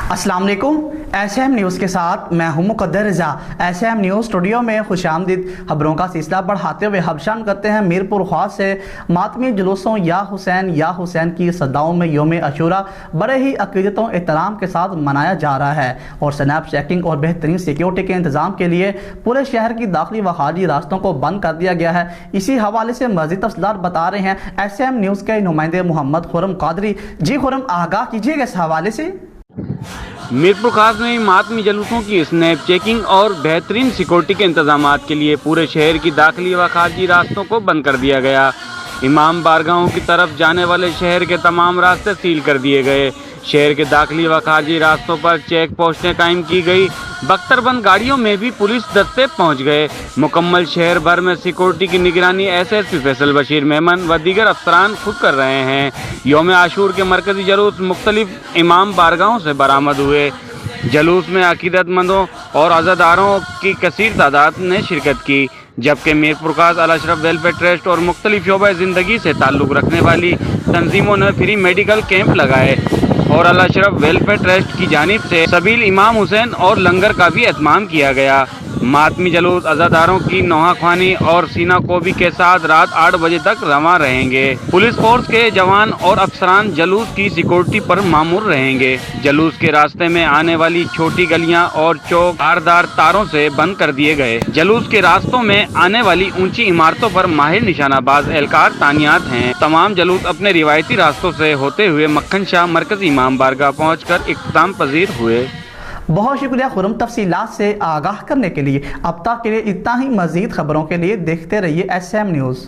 अस्सलाम वालेकुम। SM news के साथ मैं हूं मुक़द्दर रज़ा। SM न्यूज़ स्टूडियो में खुशामदीद। खबरों का सिलसिला बढ़ाते हुए हबशान करते हैं मीरपुर ख़ास से। मातमी जुलूसों या हुसैन की सदाओं में यौम अशूरा बड़े ही अक़ीदत और एहतराम के साथ मनाया जा रहा है और स्नैप चेकिंग और बेहतरीन सिक्योरिटी के इंतज़ाम के लिए पूरे शहर की दाखिली व खारजी रास्तों को बंद कर दिया गया है। इसी हवाले से मज़ीद तफसीलात बता रहे हैं SM न्यूज़ के नुमाइंदे मोहम्मद खुर्रम कादरी। जी खुर्रम, आगाह कीजिएगा इस हवाले से। मीरपुर खास में मातमी जलूसों की स्नैप चेकिंग और बेहतरीन सिक्योरिटी के इंतजाम के लिए पूरे शहर की दाखिली व खारजी रास्तों को बंद कर दिया गया। इमाम बारगाहों की तरफ जाने वाले शहर के तमाम रास्ते सील कर दिए गए। शहर के दाखिली व खारजी रास्तों पर चेक पोस्टें कायम की गई। बख्तरबंद गाड़ियों में भी पुलिस दस्ते पहुंच गए। मुकम्मल शहर भर में सिक्योरिटी की निगरानी SSP फैसल बशीर मेमन व दीगर अफसरान खुद कर रहे हैं। यौम आशूर के मरकजी जलूस मुख्तलिफ इमाम बारगाहों से बरामद हुए। जलूस में अकीदतमंदों और अज़ादारों की कसीर तादाद ने शिरकत की, जबकि मीरपुर खास अल अशरफ वेलफेयर ट्रस्ट और मुख्तलिफ शोबा ज़िंदगी से ताल्लुक़ रखने वाली तंजीमों ने फ्री मेडिकल कैंप लगाए और अल अशरफ वेलफेयर ट्रस्ट की जानिब से सबील इमाम हुसैन और लंगर का भी एहतमाम किया गया। मातमी जलूस अज़ादारों की नोहाख्वानी और सीना कोबी के साथ रात 8 बजे तक रवां रहेंगे। पुलिस फोर्स के जवान और अफसरान जलूस की सिक्योरिटी पर मामूर रहेंगे। जलूस के रास्ते में आने वाली छोटी गलियां और चौक धारदार तारों से बंद कर दिए गए। जलूस के रास्तों में आने वाली ऊंची इमारतों पर माहिर निशानाबाज एहलकार तानियात हैं। तमाम जलूस अपने रिवायती रास्तों से होते हुए मक्खन शाह मरकजी इमाम बारगाह पहुँचकर इख्तिताम पजीर हुए। बहुत शुक्रिया खुर्रम, तफसीलात से आगाह करने के लिए। अब तक के लिए इतना ही। मज़ीद खबरों के लिए देखते रहिए SM न्यूज़।